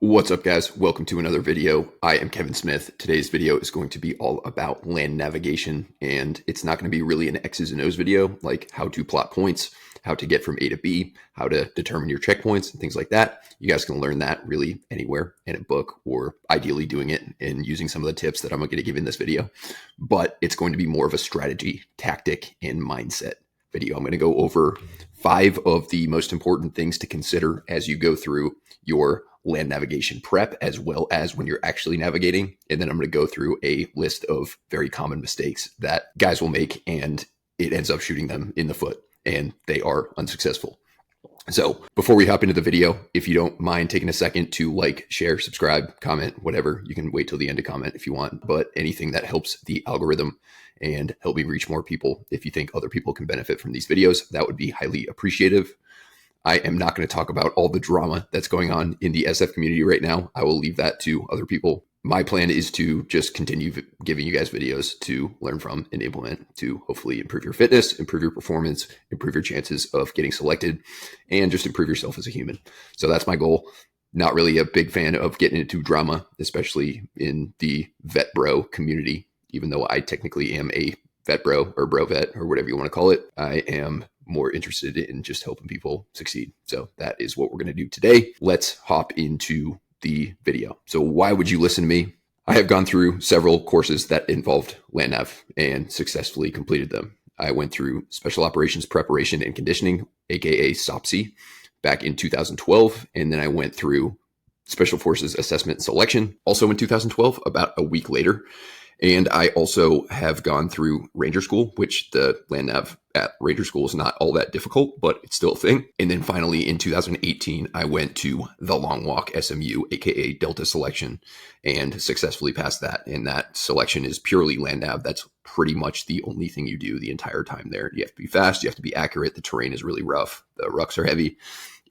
What's up, guys? Welcome to another video. I am Kevin Smith. Today's video is going to be all about land navigation, and it's not going to be really an X's and O's video, like how to plot points, how to get from A to B, how to determine your checkpoints, and things like that. You guys can learn that really anywhere in a book, or ideally doing it and using some of the tips that I'm going to give in this video. But it's going to be more of a strategy, tactic, and mindset video. I'm going to go over 5 of the most important things to consider as you go through your land navigation prep, as well as when you're actually navigating. And then I'm going to go through a list of very common mistakes that guys will make, and it ends up shooting them in the foot and they are unsuccessful. So before we hop into the video, if you don't mind taking a second to like, share, subscribe, comment, whatever, you can wait till the end to comment if you want, but anything that helps the algorithm and help me reach more people, if you think other people can benefit from these videos, that would be highly appreciative. I am not going to talk about all the drama that's going on in the SF community right now. I will leave that to other people. My plan is to just continue giving you guys videos to learn from and implement to hopefully improve your fitness, improve your performance, improve your chances of getting selected, and just improve yourself as a human. So that's my goal. Not really a big fan of getting into drama, especially in the vet bro community, even though I technically am a vet bro or bro vet or whatever you want to call it. I am more interested in just helping people succeed. So that is what we're going to do today. Let's hop into the video. So why would you listen to me? I have gone through several courses that involved land nav and successfully completed them. I went through Special Operations Preparation and Conditioning, aka SOPC, back in 2012. And then I went through Special Forces Assessment and Selection, also in 2012, about a week later. And I also have gone through Ranger School, which the land nav at Ranger School is not all that difficult, but it's still a thing. And then finally in 2018, I went to the Long Walk SMU, aka Delta Selection, and successfully passed that. And that selection is purely land nav. That's pretty much the only thing you do the entire time there. You have to be fast, you have to be accurate. The terrain is really rough. The rucks are heavy,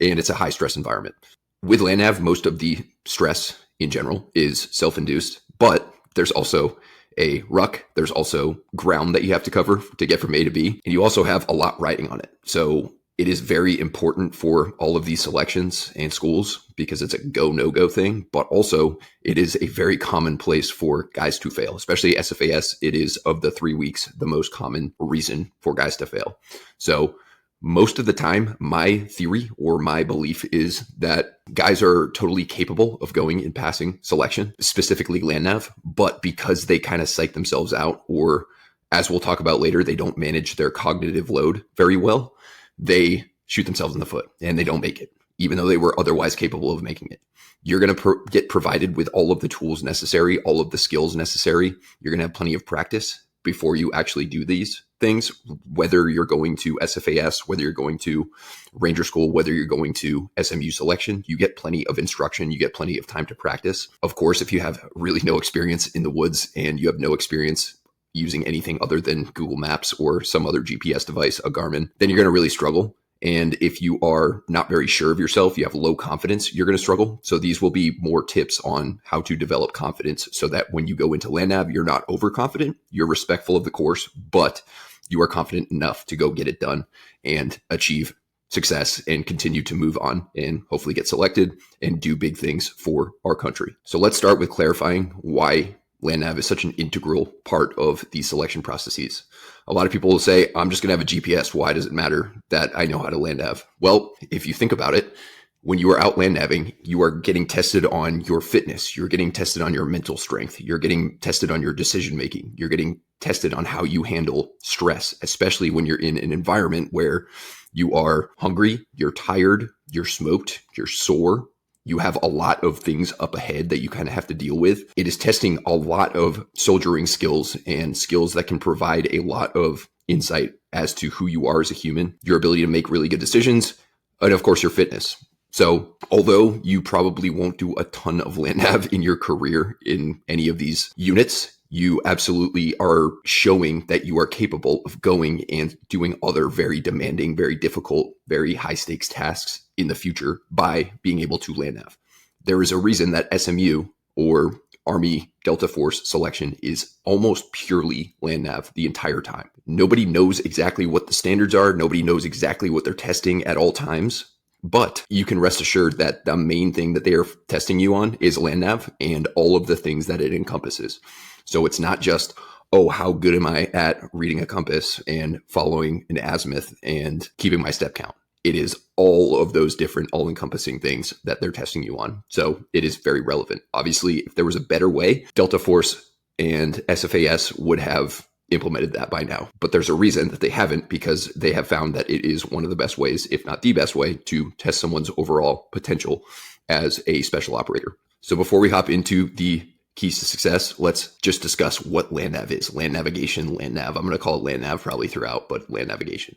and it's a high stress environment. With land nav, most of the stress in general is self-induced, but there's also a ruck. There's also ground that you have to cover to get from A to B. And you also have a lot riding on it. So it is very important for all of these selections and schools because it's a go, no go thing. But also it is a very common place for guys to fail, especially SFAS. It is, of the 3 weeks, the most common reason for guys to fail. So most of the time, my theory or my belief is that guys are totally capable of going and passing selection, specifically land nav, but because they kind of psych themselves out, or as we'll talk about later, they don't manage their cognitive load very well, they shoot themselves in the foot and they don't make it, even though they were otherwise capable of making it. You're going to get provided with all of the tools necessary, all of the skills necessary. You're going to have plenty of practice before you actually do these things, whether you're going to SFAS, whether you're going to Ranger School, whether you're going to SMU selection, you get plenty of instruction, you get plenty of time to practice. Of course, if you have really no experience in the woods and you have no experience using anything other than Google Maps or some other GPS device, a Garmin, then you're going to really struggle. And if you are not very sure of yourself, you have low confidence, you're going to struggle. So these will be more tips on how to develop confidence so that when you go into land nav, you're not overconfident, you're respectful of the course, but you are confident enough to go get it done and achieve success and continue to move on and hopefully get selected and do big things for our country. So let's start with clarifying why land nav is such an integral part of these selection processes. A lot of people will say, I'm just going to have a GPS. Why does it matter that I know how to land nav? Well, if you think about it, when you are out land navving, you are getting tested on your fitness. You're getting tested on your mental strength. You're getting tested on your decision making. You're getting tested on how you handle stress, especially when you're in an environment where you are hungry, you're tired, you're smoked, you're sore. You have a lot of things up ahead that you kind of have to deal with. It is testing a lot of soldiering skills and skills that can provide a lot of insight as to who you are as a human, your ability to make really good decisions, and of course, your fitness. So although you probably won't do a ton of land nav in your career in any of these units, you absolutely are showing that you are capable of going and doing other very demanding, very difficult, very high stakes tasks in the future by being able to land nav. There is a reason that SMU or Army Delta Force selection is almost purely land nav the entire time. Nobody knows exactly what the standards are. Nobody knows exactly what they're testing at all times. But you can rest assured that the main thing that they are testing you on is land nav and all of the things that it encompasses. So it's not just, oh, how good am I at reading a compass and following an azimuth and keeping my step count? It is all of those different all-encompassing things that they're testing you on. So it is very relevant. Obviously, if there was a better way, Delta Force and SFAS would have implemented that by now. But there's a reason that they haven't, because they have found that it is one of the best ways, if not the best way, to test someone's overall potential as a special operator. So before we hop into the keys to success, let's just discuss what land nav is. Land navigation, land nav. I'm going to call it land nav probably throughout, but land navigation.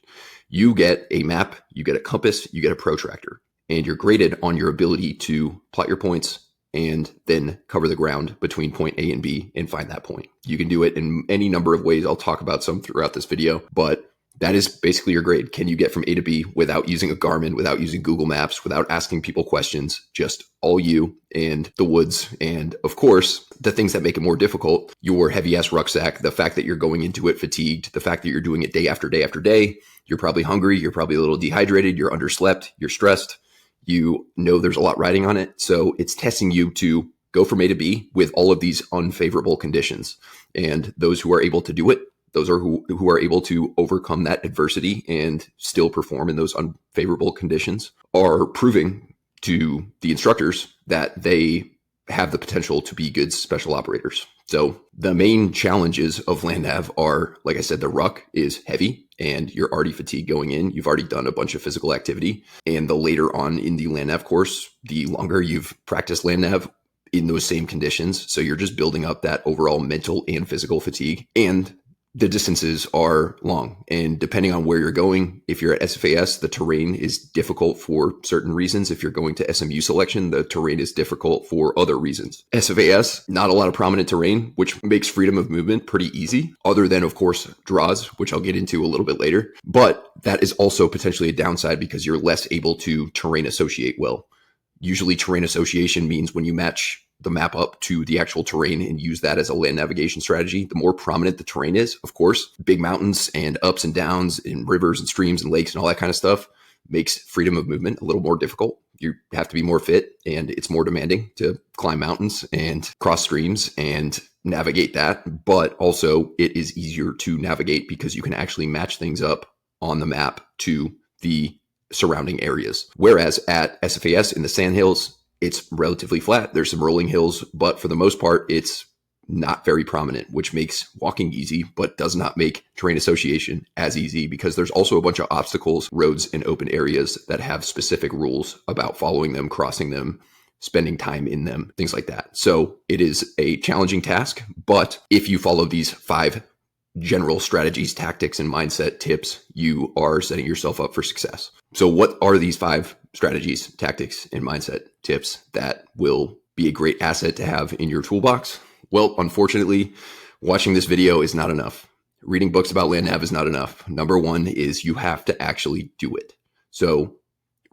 You get a map, you get a compass, you get a protractor, and you're graded on your ability to plot your points and then cover the ground between point A and B and find that point. You can do it in any number of ways. I'll talk about some throughout this video, but that is basically your grade. Can you get from A to B without using a Garmin, without using Google Maps, without asking people questions, just all you and the woods. And of course, the things that make it more difficult, your heavy ass rucksack, the fact that you're going into it fatigued, the fact that you're doing it day after day after day, you're probably hungry, you're probably a little dehydrated, you're underslept, you're stressed, you know there's a lot riding on it. So it's testing you to go from A to B with all of these unfavorable conditions. And those who are able to do it, those are who are able to overcome that adversity and still perform in those unfavorable conditions, are proving to the instructors that they have the potential to be good special operators. So the main challenges of land nav are, like I said, the ruck is heavy and you're already fatigued going in. You've already done a bunch of physical activity. And the later on in the land nav course, the longer you've practiced land nav in those same conditions. So you're just building up that overall mental and physical fatigue. And the distances are long, and depending on where you're going, if you're at SFAS, the terrain is difficult for certain reasons. If you're going to SMU selection, the terrain is difficult for other reasons. SFAS, not a lot of prominent terrain, which makes freedom of movement pretty easy, other than, of course, draws, which I'll get into a little bit later. But that is also potentially a downside because you're less able to terrain associate well. Usually terrain association means when you match the map up to the actual terrain and use that as a land navigation strategy, the more prominent the terrain is, of course, big mountains and ups and downs and rivers and streams and lakes and all that kind of stuff makes freedom of movement a little more difficult. You have to be more fit and it's more demanding to climb mountains and cross streams and navigate that. But also it is easier to navigate because you can actually match things up on the map to the surrounding areas. Whereas at SFAS in the sandhills, it's relatively flat. There's some rolling hills, but for the most part, it's not very prominent, which makes walking easy, but does not make terrain association as easy because there's also a bunch of obstacles, roads, and open areas that have specific rules about following them, crossing them, spending time in them, things like that. So it is a challenging task, but if you follow these 5 general strategies, tactics, and mindset tips, you are setting yourself up for success. So what are these 5 strategies, tactics, and mindset tips that will be a great asset to have in your toolbox? Well, unfortunately, watching this video is not enough. Reading books about land nav is not enough. Number 1 is you have to actually do it. So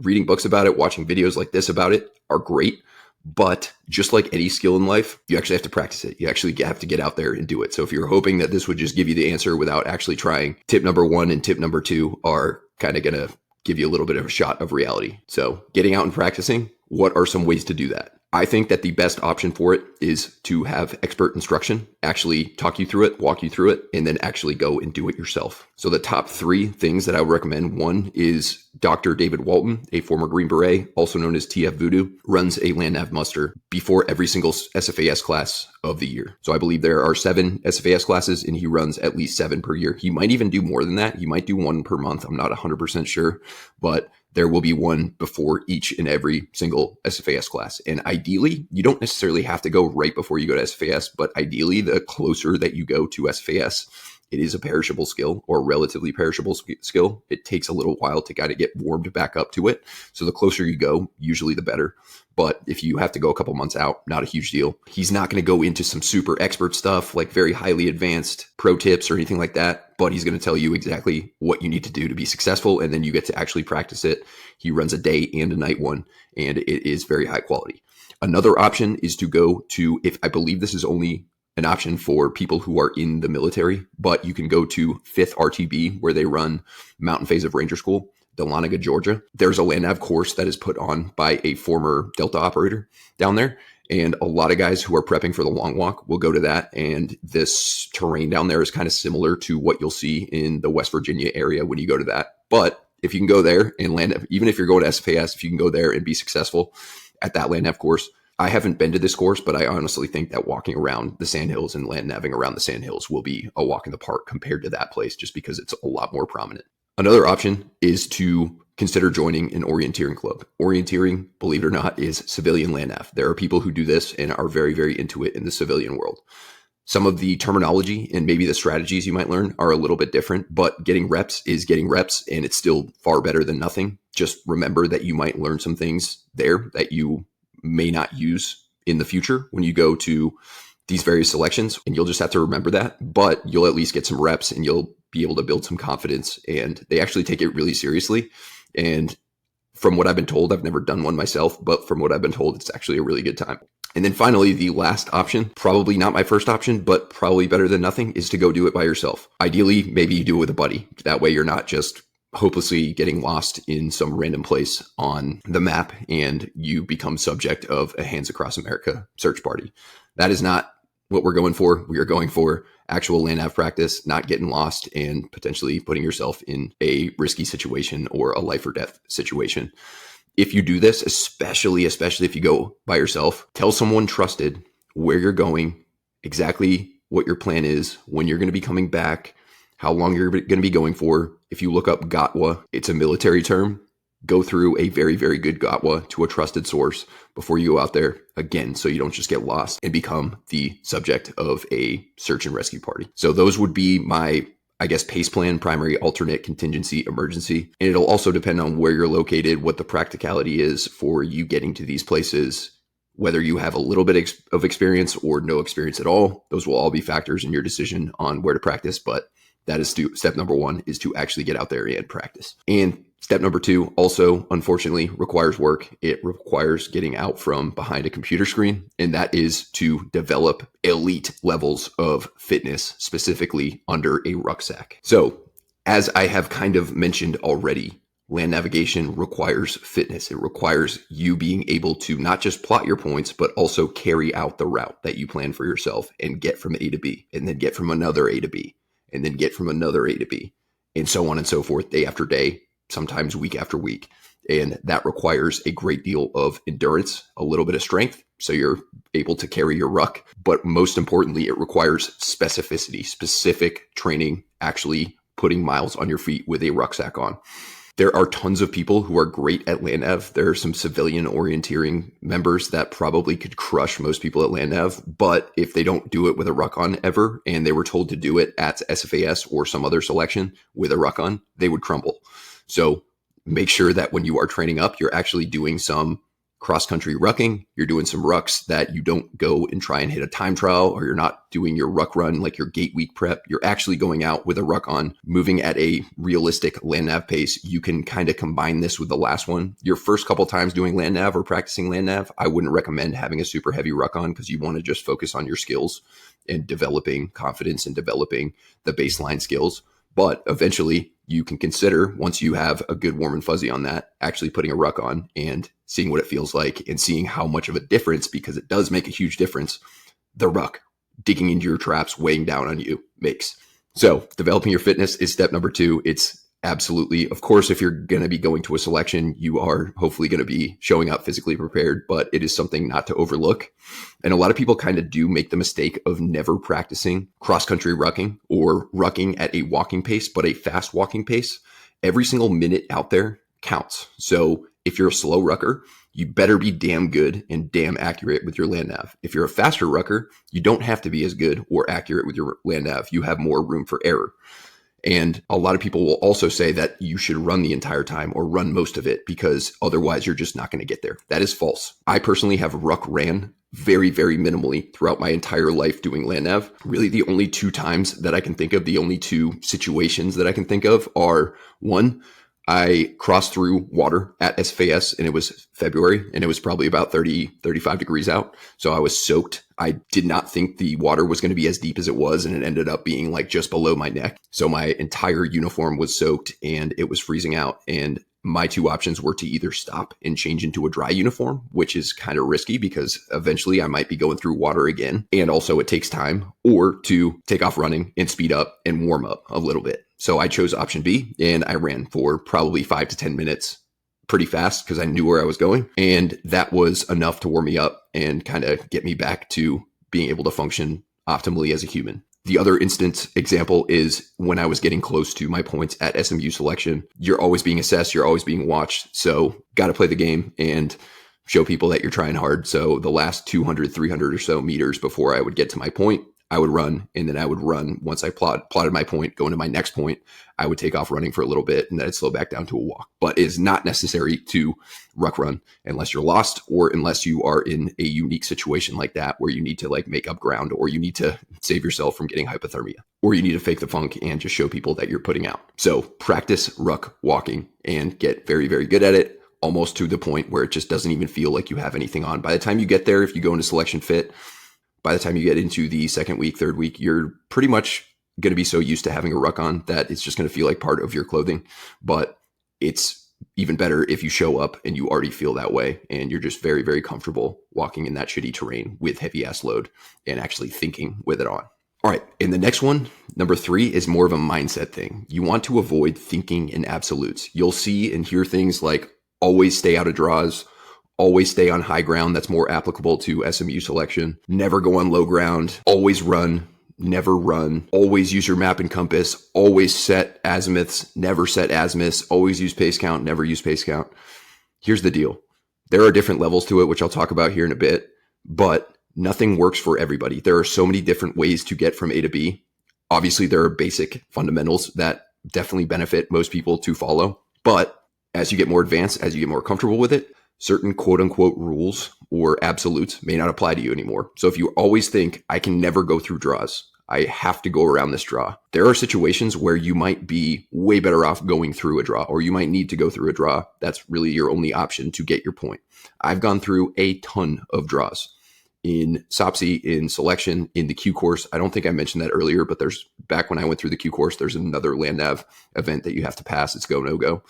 reading books about it, watching videos like this about it are great. But just like any skill in life, you actually have to practice it. You actually have to get out there and do it. So if you're hoping that this would just give you the answer without actually trying, tip number 1 and tip number 2 are kind of going to give you a little bit of a shot of reality. So getting out and practicing, what are some ways to do that? I think that the best option for it is to have expert instruction, actually talk you through it, walk you through it, and then actually go and do it yourself. So the top 3 things that I would recommend, one is Dr. David Walton, a former Green Beret, also known as TF Voodoo, runs a Land Nav muster before every single SFAS class of the year. So I believe there are 7 SFAS classes and he runs at least 7 per year. He might even do more than that. He might do 1 per month. I'm not 100% sure, but there will be one before each and every single SFAS class. And ideally, you don't necessarily have to go right before you go to SFAS, but ideally, the closer that you go to SFAS, it is a perishable skill or relatively perishable skill. It takes a little while to kind of get warmed back up to it. So the closer you go, usually the better. But if you have to go a couple months out, not a huge deal. He's not going to go into some super expert stuff like very highly advanced pro tips or anything like that, but he's going to tell you exactly what you need to do to be successful. And then you get to actually practice it. He runs a day and a night one, and it is very high quality. Another option is to go to, if I believe this is only an option for people who are in the military, but you can go to 5th RTB where they run Mountain Phase of Ranger School. Dahlonega, Georgia. There's a land nav course that is put on by a former Delta operator down there. And a lot of guys who are prepping for the long walk will go to that. And this terrain down there is kind of similar to what you'll see in the West Virginia area when you go to that. But if you can go there and land, even if you're going to SFAS, if you can go there and be successful at that land nav course. I haven't been to this course, but I honestly think that walking around the sandhills and land navving around the sandhills will be a walk in the park compared to that place, just because it's a lot more prominent. Another option is to consider joining an orienteering club. Orienteering, believe it or not, is civilian land nav. There are people who do this and are very, very into it in the civilian world. Some of the terminology and maybe the strategies you might learn are a little bit different, but getting reps is getting reps, and it's still far better than nothing. Just remember that you might learn some things there that you may not use in the future when you go to these various selections, and you'll just have to remember that, but you'll at least get some reps and you'll be able to build some confidence. And they actually take it really seriously. And from what I've been told, I've never done one myself, but from what I've been told, it's actually a really good time. And then finally, the last option, probably not my first option, but probably better than nothing, is to go do it by yourself. Ideally, maybe you do it with a buddy. That way you're not just hopelessly getting lost in some random place on the map and you become subject of a Hands Across America search party. That is not what we're going for. We are going for actual land nav practice, not getting lost and potentially putting yourself in a risky situation or a life or death situation. If you do this, especially if you go by yourself, tell someone trusted where you're going, exactly what your plan is, when you're going to be coming back, how long you're going to be going for. If you look up GOTWA, it's a military term. Go through a very, very good GOTWA to a trusted source before you go out there again, so you don't just get lost and become the subject of a search and rescue party. So those would be my, PACE plan: primary, alternate, contingency, emergency. And it'll also depend on where you're located, what the practicality is for you getting to these places, whether you have a little bit of experience or no experience at all. Those will all be factors in your decision on where to practice. But that is step number one, is to actually get out there and practice. And step number two also, unfortunately, requires work. It requires getting out from behind a computer screen, and that is to develop elite levels of fitness, specifically under a rucksack. So, as I have kind of mentioned already, land navigation requires fitness. It requires you being able to not just plot your points, but also carry out the route that you plan for yourself and get from A to B, and then get from another A to B, and then get from another A to B, and so on and so forth, day after day, sometimes week after week. And that requires a great deal of endurance, a little bit of strength, so you're able to carry your ruck. But most importantly, it requires specificity, specific training, actually putting miles on your feet with a rucksack on. There are tons of people who are great at land nav. There are some civilian orienteering members that probably could crush most people at land nav, but if they don't do it with a ruck on ever, and they were told to do it at SFAS or some other selection with a ruck on, they would crumble. So make sure that when you are training up, you're actually doing some cross-country rucking. You're doing some rucks that you don't go and try and hit a time trial, or you're not doing your ruck run like your gate week prep. You're actually going out with a ruck on, moving at a realistic land nav pace. You can kind of combine this with the last one. Your first couple times doing land nav or practicing land nav, I wouldn't recommend having a super heavy ruck on, because you want to just focus on your skills and developing confidence and developing the baseline skills. But eventually you can consider, once you have a good warm and fuzzy on that, actually putting a ruck on and seeing what it feels like and seeing how much of a difference, because it does make a huge difference, the ruck digging into your traps, weighing down on you, makes. So developing your fitness is step number two. It's absolutely, of course, if you're going to be going to a selection, you are hopefully going to be showing up physically prepared, but it is something not to overlook. And a lot of people kind of do make the mistake of never practicing cross-country rucking or rucking at a walking pace, but a fast walking pace. Every single minute out there counts. So if you're a slow rucker, you better be damn good and damn accurate with your land nav. If you're a faster rucker, you don't have to be as good or accurate with your land nav. You have more room for error. And a lot of people will also say that you should run the entire time or run most of it, because otherwise you're just not going to get there. That is false. I personally have ruck ran very, very minimally throughout my entire life doing land nav. Really, the only two times that I can think of, the only two situations that I can think of are, one, I crossed through water at SFAS, and it was February, and it was probably about 30, 35 degrees out. So I was soaked. I did not think the water was going to be as deep as it was, and it ended up being like just below my neck. So my entire uniform was soaked and it was freezing out. And my two options were to either stop and change into a dry uniform, which is kind of risky because eventually I might be going through water again. And also it takes time, or to take off running and speed up and warm up a little bit. So I chose option B, and I ran for probably 5 to 10 minutes pretty fast because I knew where I was going. And that was enough to warm me up and kind of get me back to being able to function optimally as a human. The other example is when I was getting close to my points at SMU selection. You're always being assessed. You're always being watched. So got to play the game and show people that you're trying hard. So the last 200, 300 or so meters before I would get to my point, I would run, and then I would run. Once I plotted my point, going to my next point, I would take off running for a little bit, and then I'd slow back down to a walk. But it is not necessary to ruck run unless you're lost, or unless you are in a unique situation like that where you need to like make up ground, or you need to save yourself from getting hypothermia, or you need to fake the funk and just show people that you're putting out. So practice ruck walking and get very, very good at it, almost to the point where it just doesn't even feel like you have anything on. By the time you get there, if you go into selection fit, by the time you get into the second week, third week, you're pretty much going to be so used to having a ruck on that it's just going to feel like part of your clothing. But it's even better if you show up and you already feel that way and you're just very, very comfortable walking in that shitty terrain with heavy ass load and actually thinking with it on. All right. And the next one, number 3, is more of a mindset thing. You want to avoid thinking in absolutes. You'll see and hear things like always stay out of draws, always stay on high ground. That's more applicable to SMU selection. Never go on low ground. Always run. Never run. Always use your map and compass. Always set azimuths. Never set azimuths. Always use pace count. Never use pace count. Here's the deal. There are different levels to it, which I'll talk about here in a bit, but nothing works for everybody. There are so many different ways to get from A to B. Obviously, there are basic fundamentals that definitely benefit most people to follow. But as you get more advanced, as you get more comfortable with it, certain quote unquote rules or absolutes may not apply to you anymore. So if you always think I can never go through draws, I have to go around this draw, there are situations where you might be way better off going through a draw, or you might need to go through a draw. That's really your only option to get your point. I've gone through a ton of draws in SOPSI, in selection, in the Q course. I don't think I mentioned that earlier, but back when I went through the Q course, there's another Land Nav event that you have to pass. It's go, no go.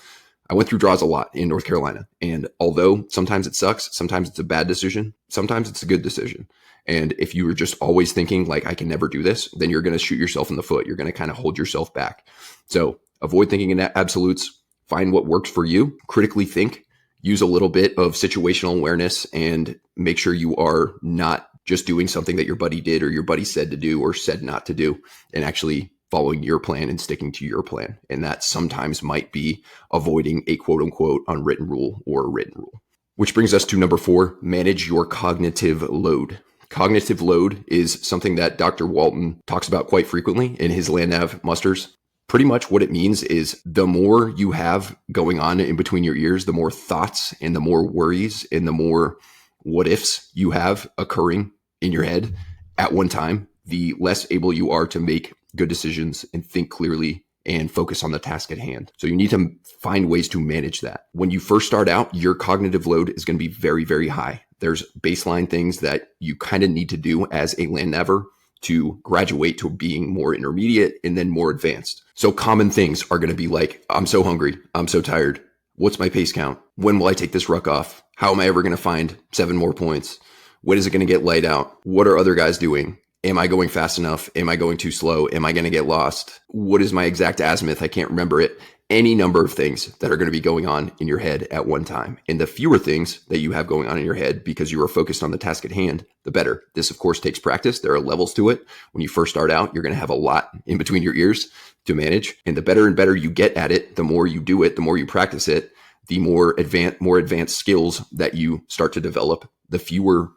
I went through draws a lot in North Carolina. And although sometimes it sucks, sometimes it's a bad decision, sometimes it's a good decision. And if you were just always thinking like, I can never do this, then you're going to shoot yourself in the foot. You're going to kind of hold yourself back. So avoid thinking in absolutes, find what works for you, critically think, use a little bit of situational awareness, and make sure you are not just doing something that your buddy did or your buddy said to do or said not to do, and actually following your plan and sticking to your plan. And that sometimes might be avoiding a quote unquote unwritten rule or a written rule. Which brings us to number 4, manage your cognitive load. Cognitive load is something that Dr. Walton talks about quite frequently in his Land Nav Musters. Pretty much what it means is the more you have going on in between your ears, the more thoughts and the more worries and the more what ifs you have occurring in your head at one time, the less able you are to make good decisions and think clearly and focus on the task at hand. So you need to find ways to manage that. When you first start out, your cognitive load is going to be very, very high. There's baseline things that you kind of need to do as a land navver to graduate to being more intermediate and then more advanced. So common things are going to be like, I'm so hungry. I'm so tired. What's my pace count? When will I take this ruck off? How am I ever going to find 7 more points? When is it going to get laid out? What are other guys doing? Am I going fast enough? Am I going too slow? Am I going to get lost? What is my exact azimuth? I can't remember it. Any number of things that are going to be going on in your head at one time. And the fewer things that you have going on in your head because you are focused on the task at hand, the better. This, of course, takes practice. There are levels to it. When you first start out, you're going to have a lot in between your ears to manage. And the better and better you get at it, the more you do it, the more you practice it, the more advanced skills that you start to develop, the fewer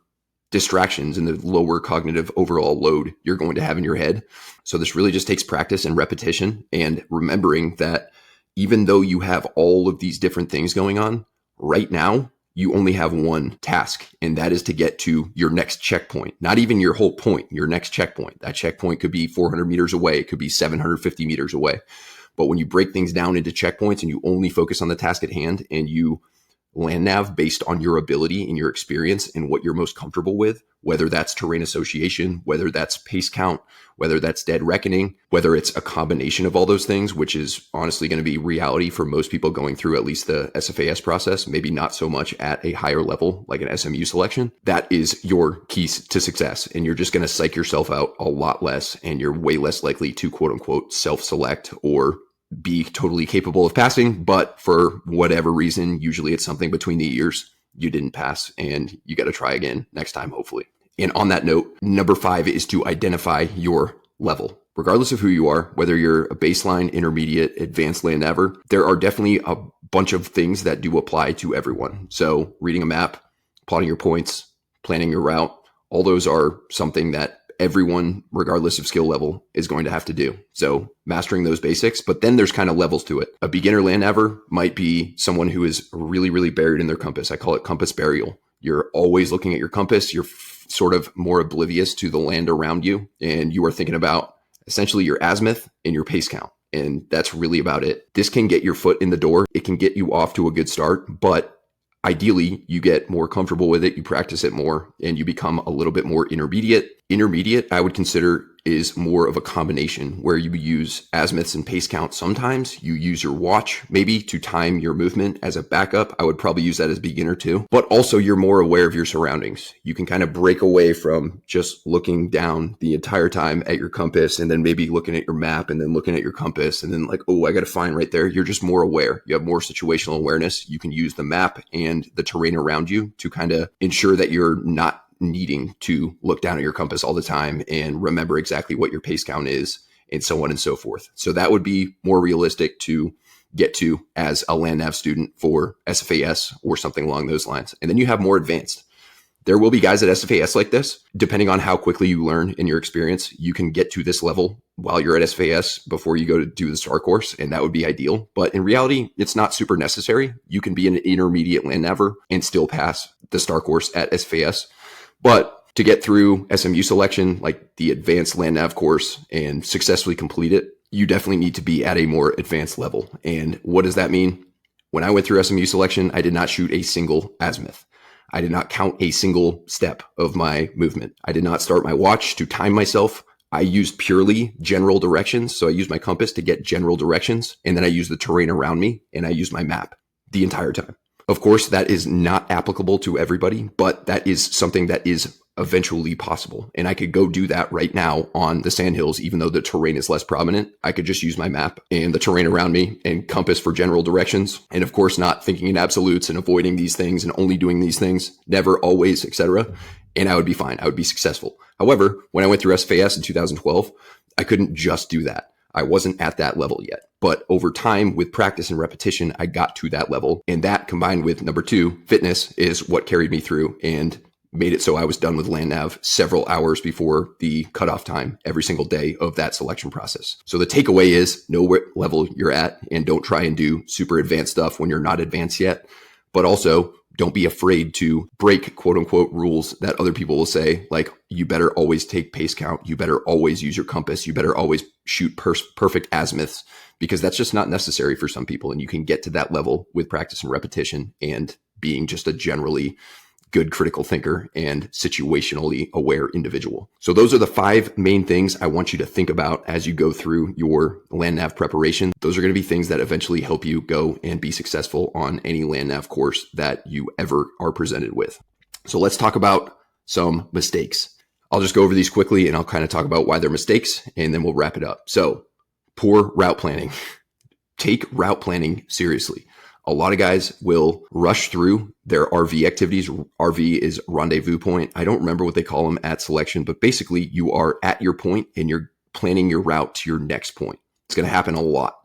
distractions and the lower cognitive overall load you're going to have in your head. So this really just takes practice and repetition and remembering that even though you have all of these different things going on right now, you only have one task, and that is to get to your next checkpoint. Not even your whole point, your next checkpoint. That checkpoint could be 400 meters away. It could be 750 meters away. But when you break things down into checkpoints and you only focus on the task at hand and you land nav based on your ability and your experience and what you're most comfortable with, whether that's terrain association, whether that's pace count, whether that's dead reckoning, whether it's a combination of all those things, which is honestly going to be reality for most people going through at least the SFAS process, maybe not so much at a higher level like an SMU selection. That is your key to success. And you're just going to psych yourself out a lot less, and you're way less likely to quote unquote self-select or be totally capable of passing. But for whatever reason, usually it's something between the ears, you didn't pass and you got to try again next time, hopefully. And on that note, number 5 is to identify your level. Regardless of who you are, whether you're a baseline, intermediate, advanced land navver, there are definitely a bunch of things that do apply to everyone. So reading a map, plotting your points, planning your route, all those are something that everyone, regardless of skill level, is going to have to do. So mastering those basics, but then there's kind of levels to it. A beginner land navver might be someone who is really, really buried in their compass. I call it compass burial. You're always looking at your compass. You're sort of more oblivious to the land around you, and you are thinking about essentially your azimuth and your pace count. And that's really about it. This can get your foot in the door. It can get you off to a good start, but ideally you get more comfortable with it, you practice it more, and you become a little bit more intermediate. Intermediate, I would consider, is more of a combination where you use azimuths and pace count. Sometimes you use your watch maybe to time your movement as a backup. I would probably use that as beginner too, but also you're more aware of your surroundings. You can kind of break away from just looking down the entire time at your compass and then maybe looking at your map and then looking at your compass and then like, oh, I got to find right there. You're just more aware. You have more situational awareness. You can use the map and the terrain around you to kind of ensure that you're not needing to look down at your compass all the time and remember exactly what your pace count is and so on and so forth. So that would be more realistic to get to as a land nav student for SFAS or something along those lines. And then you have more advanced. There will be guys at SFAS like this. Depending on how quickly you learn in your experience, you can get to this level while you're at SFAS before you go to do the STAR course, and that would be ideal. But in reality, it's not super necessary. You can be an intermediate land navver and still pass the STAR course at SFAS. But to get through SMU selection, like the advanced land nav course, and successfully complete it, you definitely need to be at a more advanced level. And what does that mean? When I went through SMU selection, I did not shoot a single azimuth. I did not count a single step of my movement. I did not start my watch to time myself. I used purely general directions. So I used my compass to get general directions. And then I used the terrain around me and I used my map the entire time. Of course, that is not applicable to everybody, but that is something that is eventually possible. And I could go do that right now on the sandhills, even though the terrain is less prominent. I could just use my map and the terrain around me and compass for general directions. And of course, not thinking in absolutes and avoiding these things and only doing these things, never, always, etc. And I would be fine. I would be successful. However, when I went through SFAS in 2012, I couldn't just do that. I wasn't at that level yet. But over time, with practice and repetition, I got to that level. And that combined with number 2, fitness, is what carried me through and made it so I was done with land nav several hours before the cutoff time every single day of that selection process. So the takeaway is know what level you're at and don't try and do super advanced stuff when you're not advanced yet. But also don't be afraid to break quote unquote rules that other people will say, like you better always take pace count. You better always use your compass. You better always shoot perfect azimuths, because that's just not necessary for some people. And you can get to that level with practice and repetition and being just a generally good critical thinker and situationally aware individual. So those are the 5 main things I want you to think about as you go through your land nav preparation. Those are going to be things that eventually help you go and be successful on any land nav course that you ever are presented with. So let's talk about some mistakes. I'll just go over these quickly and I'll kind of talk about why they're mistakes and then we'll wrap it up. So poor route planning. Take route planning seriously. A lot of guys will rush through their RV activities. RV is rendezvous point. I don't remember what they call them at selection, but basically you are at your point and you're planning your route to your next point. It's going to happen a lot.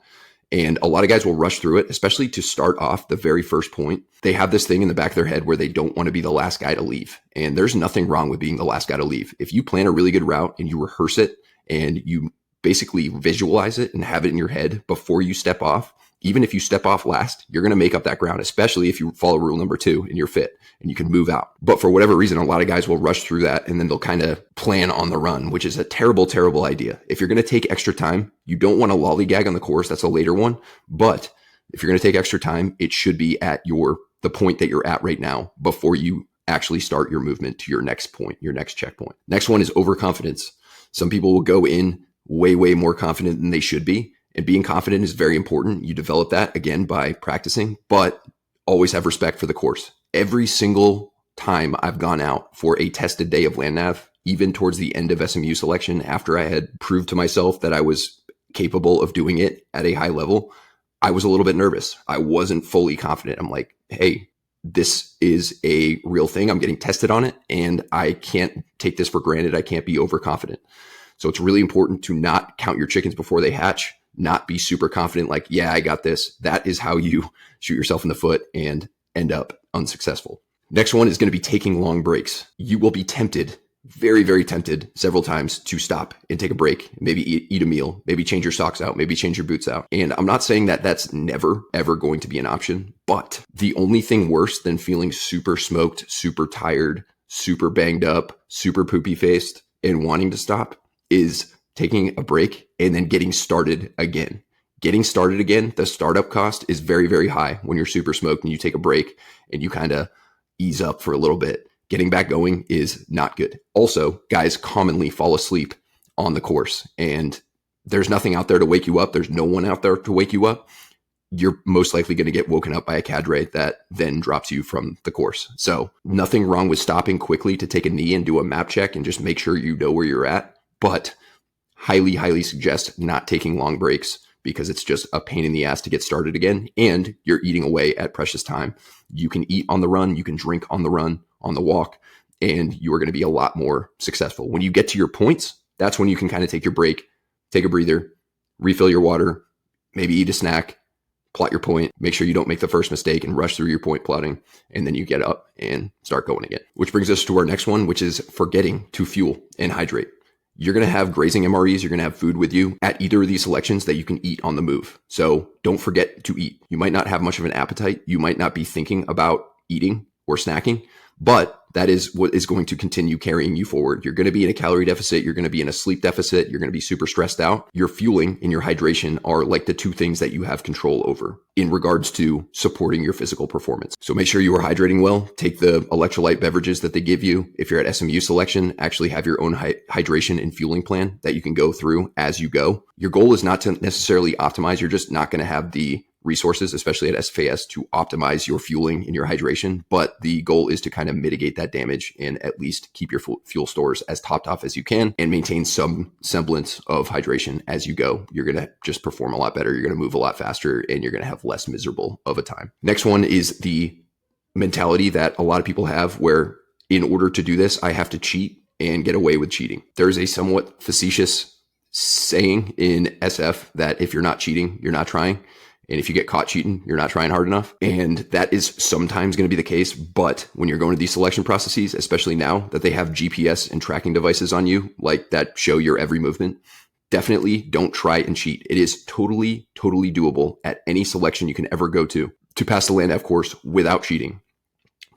And a lot of guys will rush through it, especially to start off the very first point. They have this thing in the back of their head where they don't want to be the last guy to leave. And there's nothing wrong with being the last guy to leave. If you plan a really good route and you rehearse it and you basically visualize it and have it in your head before you step off, even if you step off last, you're going to make up that ground, especially if you follow rule number 2 and you're fit and you can move out. But for whatever reason, a lot of guys will rush through that and then they'll kind of plan on the run, which is a terrible, terrible idea. If you're going to take extra time, you don't want to lollygag on the course. That's a later one. But if you're going to take extra time, it should be at your the point that you're at right now before you actually start your movement to your next point, your next checkpoint. Next one is overconfidence. Some people will go in way, way more confident than they should be. And being confident is very important. You develop that again by practicing, but always have respect for the course. Every single time I've gone out for a tested day of Land Nav, even towards the end of SMU selection, after I had proved to myself that I was capable of doing it at a high level, I was a little bit nervous. I wasn't fully confident. I'm like, hey, this is a real thing. I'm getting tested on it and I can't take this for granted. I can't be overconfident. So it's really important to not count your chickens before they hatch, not be super confident like, yeah, I got this. That is how you shoot yourself in the foot and end up unsuccessful. Next one is going to be taking long breaks. You will be tempted, very, very tempted several times to stop and take a break, maybe eat a meal, maybe change your socks out, maybe change your boots out. And I'm not saying that that's never, ever going to be an option, but the only thing worse than feeling super smoked, super tired, super banged up, super poopy faced and wanting to stop is taking a break and then getting started again. Getting started again, the startup cost is very, very high when you're super smoked and you take a break and you kind of ease up for a little bit. Getting back going is not good. Also, guys commonly fall asleep on the course and there's nothing out there to wake you up. There's no one out there to wake you up. You're most likely going to get woken up by a cadre that then drops you from the course. So nothing wrong with stopping quickly to take a knee and do a map check and just make sure you know where you're at. But highly, highly suggest not taking long breaks because it's just a pain in the ass to get started again. And you're eating away at precious time. You can eat on the run. You can drink on the run, on the walk, and you are going to be a lot more successful. When you get to your points, that's when you can kind of take your break, take a breather, refill your water, maybe eat a snack, plot your point, make sure you don't make the first mistake and rush through your point plotting. And then you get up and start going again, which brings us to our next one, which is forgetting to fuel and hydrate. You're going to have grazing MREs. You're going to have food with you at either of these selections that you can eat on the move. So don't forget to eat. You might not have much of an appetite. You might not be thinking about eating or snacking, but that is what is going to continue carrying you forward. You're going to be in a calorie deficit. You're going to be in a sleep deficit. You're going to be super stressed out. Your fueling and your hydration are like the two things that you have control over in regards to supporting your physical performance. So make sure you are hydrating well. Take the electrolyte beverages that they give you. If you're at SMU selection, actually have your own hydration and fueling plan that you can go through as you go. Your goal is not to necessarily optimize. You're just not going to have the resources, especially at SFAS, to optimize your fueling and your hydration. But the goal is to kind of mitigate that damage and at least keep your fuel stores as topped off as you can and maintain some semblance of hydration as you go. You're going to just perform a lot better. You're going to move a lot faster and you're going to have less miserable of a time. Next one is the mentality that a lot of people have where in order to do this, I have to cheat and get away with cheating. There's a somewhat facetious saying in SF that if you're not cheating, you're not trying. And if you get caught cheating, you're not trying hard enough. And that is sometimes going to be the case. But when you're going to these selection processes, especially now that they have GPS and tracking devices on you, like that show your every movement, definitely don't try and cheat. It is totally, totally doable at any selection you can ever go to pass the Land Nav course without cheating.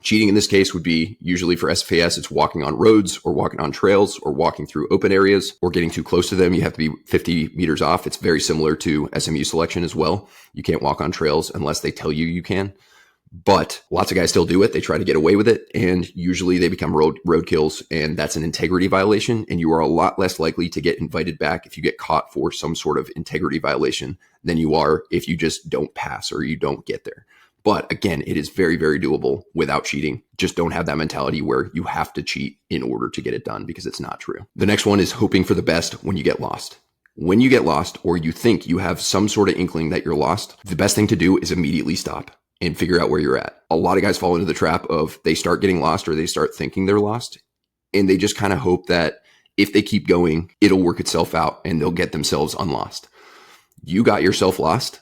Cheating in this case would be usually for SFAS, it's walking on roads or walking on trails or walking through open areas or getting too close to them. You have to be 50 meters off. It's very similar to SMU selection as well. You can't walk on trails unless they tell you you can. But lots of guys still do it. They try to get away with it. And usually they become road kills. And that's an integrity violation. And you are a lot less likely to get invited back if you get caught for some sort of integrity violation than you are if you just don't pass or you don't get there. But again, it is very, very doable without cheating. Just don't have that mentality where you have to cheat in order to get it done because it's not true. The next one is hoping for the best when you get lost. When you get lost or you think you have some sort of inkling that you're lost, the best thing to do is immediately stop and figure out where you're at. A lot of guys fall into the trap of they start getting lost or they start thinking they're lost. And they just kind of hope that if they keep going, it'll work itself out and they'll get themselves unlost. You got yourself lost.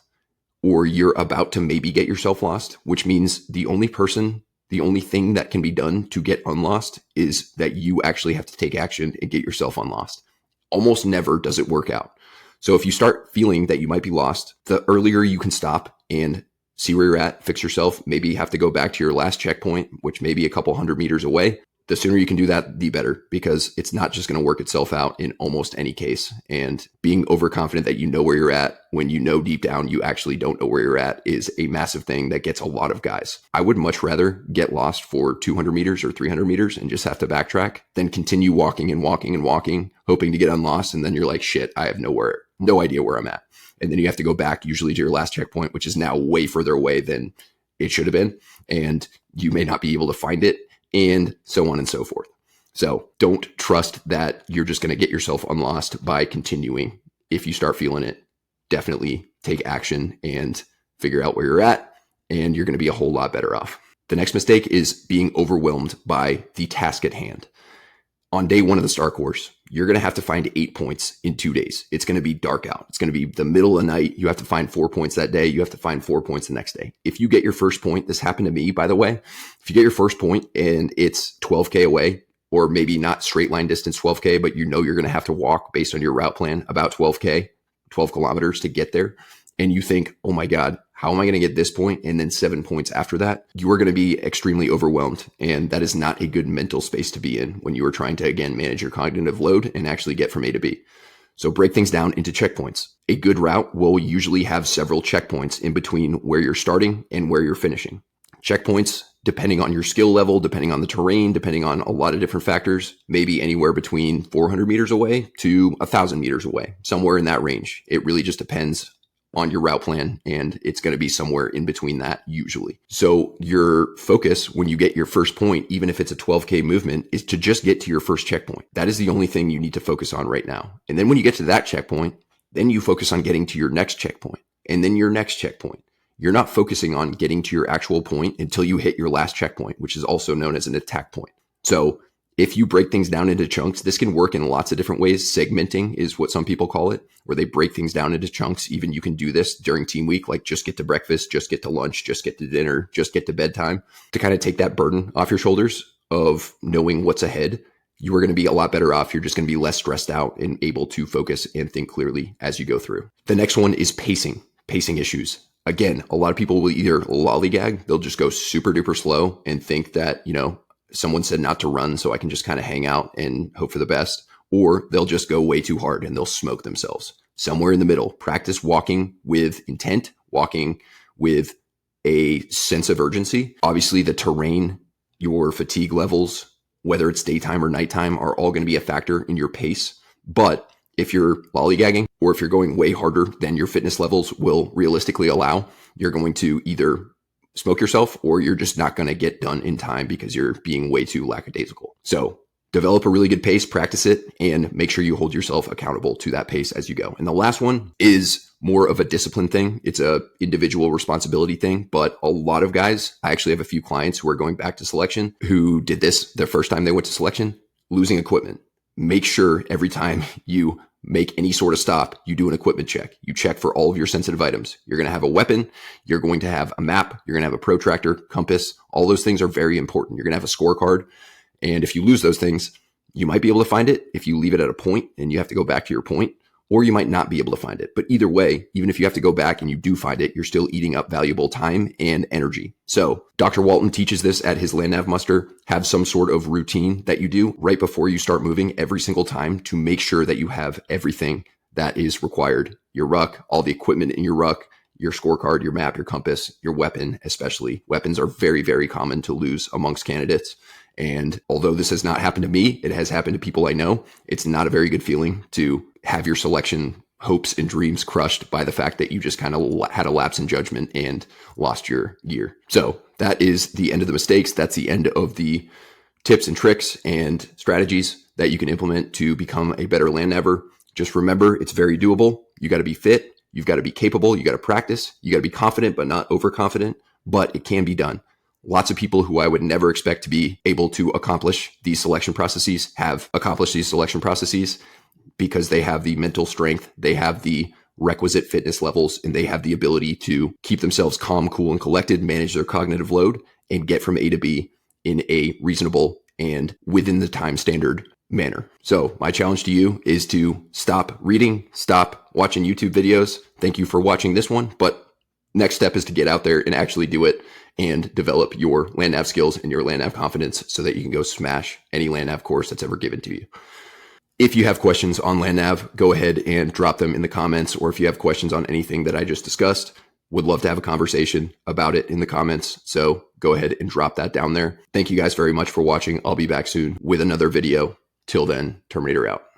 Or you're about to maybe get yourself lost, which means the only thing that can be done to get unlost is that you actually have to take action and get yourself unlost. Almost never does it work out. So if you start feeling that you might be lost, the earlier you can stop and see where you're at, fix yourself, maybe have to go back to your last checkpoint, which may be a couple hundred meters away, the sooner you can do that, the better, because it's not just going to work itself out in almost any case. And being overconfident that you know where you're at when you know deep down you actually don't know where you're at is a massive thing that gets a lot of guys. I would much rather get lost for 200 meters or 300 meters and just have to backtrack than continue walking and walking and walking, hoping to get unlost. And then you're like, shit, I have no idea where I'm at. And then you have to go back usually to your last checkpoint, which is now way further away than it should have been. And you may not be able to find it, and so on and so forth. So don't trust that you're just going to get yourself unlost by continuing. If you start feeling it, definitely take action and figure out where you're at, and you're going to be a whole lot better off. The next mistake is being overwhelmed by the task at hand. On day one of the STAR course, you're going to have to find 8 points in 2 days. It's going to be dark out. It's going to be the middle of the night. You have to find 4 points that day. You have to find 4 points the next day. If you get your first point, this happened to me, by the way. If you get your first point and it's 12K away, or maybe not straight line distance 12K, but you know you're going to have to walk based on your route plan about 12 kilometers to get there. And you think, oh my God, how am I going to get this point and then 7 points after that? You are going to be extremely overwhelmed. And that is not a good mental space to be in when you are trying to, again, manage your cognitive load and actually get from A to B. So break things down into checkpoints. A good route will usually have several checkpoints in between where you're starting and where you're finishing. Checkpoints, depending on your skill level, depending on the terrain, depending on a lot of different factors, maybe anywhere between 400 meters away to 1,000 meters away, somewhere in that range. It really just depends on your route plan, and it's going to be somewhere in between that usually. So your focus when you get your first point, even if it's a 12K movement, is to just get to your first checkpoint. That is the only thing you need to focus on right now. And then when you get to that checkpoint, then you focus on getting to your next checkpoint and then your next checkpoint. You're not focusing on getting to your actual point until you hit your last checkpoint, which is also known as an attack point. So if you break things down into chunks, this can work in lots of different ways. Segmenting is what some people call it, where they break things down into chunks. Even you can do this during team week, like just get to breakfast, just get to lunch, just get to dinner, just get to bedtime, to kind of take that burden off your shoulders of knowing what's ahead. You are going to be a lot better off. You're just going to be less stressed out and able to focus and think clearly as you go through. The next one is pacing issues. Again, a lot of people will either lollygag, they'll just go super duper slow and think that, someone said not to run, so I can just kind of hang out and hope for the best. Or they'll just go way too hard and they'll smoke themselves. Somewhere in the middle, practice walking with intent, walking with a sense of urgency. Obviously, the terrain, your fatigue levels, whether it's daytime or nighttime, are all going to be a factor in your pace. But if you're lollygagging or if you're going way harder than your fitness levels will realistically allow, you're going to either smoke yourself or you're just not going to get done in time because you're being way too lackadaisical. So develop a really good pace, practice it, and make sure you hold yourself accountable to that pace as you go. And the last one is more of a discipline thing. It's a individual responsibility thing, but a lot of guys, I actually have a few clients who are going back to selection who did this their first time they went to selection, losing equipment. Make sure every time you make any sort of stop, you do an equipment check. You check for all of your sensitive items. You're going to have a weapon. You're going to have a map. You're going to have a protractor, compass. All those things are very important. You're going to have a scorecard. And if you lose those things, you might be able to find it if you leave it at a point and you have to go back to your point, or you might not be able to find it. But either way, even if you have to go back and you do find it, you're still eating up valuable time and energy. So Dr. Walton teaches this at his Land Nav muster. Have some sort of routine that you do right before you start moving every single time to make sure that you have everything that is required. Your ruck, all the equipment in your ruck, your scorecard, your map, your compass, your weapon, especially. Weapons are very, very common to lose amongst candidates. And although this has not happened to me, it has happened to people I know. It's not a very good feeling to have your selection hopes and dreams crushed by the fact that you just kind of had a lapse in judgment and lost your gear. So that is the end of the mistakes. That's the end of the tips and tricks and strategies that you can implement to become a better land navver. Just remember, it's very doable. You got to be fit. You've got to be capable. You got to practice. You got to be confident, but not overconfident, but it can be done. Lots of people who I would never expect to be able to accomplish these selection processes have accomplished these selection processes because they have the mental strength, they have the requisite fitness levels, and they have the ability to keep themselves calm, cool, and collected, manage their cognitive load, and get from A to B in a reasonable and within the time standard manner. So my challenge to you is to stop reading, stop watching YouTube videos. Thank you for watching this one, but Next step is to get out there and actually do it and develop your land nav skills and your land nav confidence so that you can go smash any land nav course that's ever given to you. If you have questions on land nav, go ahead and drop them in the comments, or if you have questions on anything that I just discussed, would love to have a conversation about it in the comments. So go ahead and drop that down there. Thank you guys very much for watching. I'll be back soon with another video. Till then, Terminator out.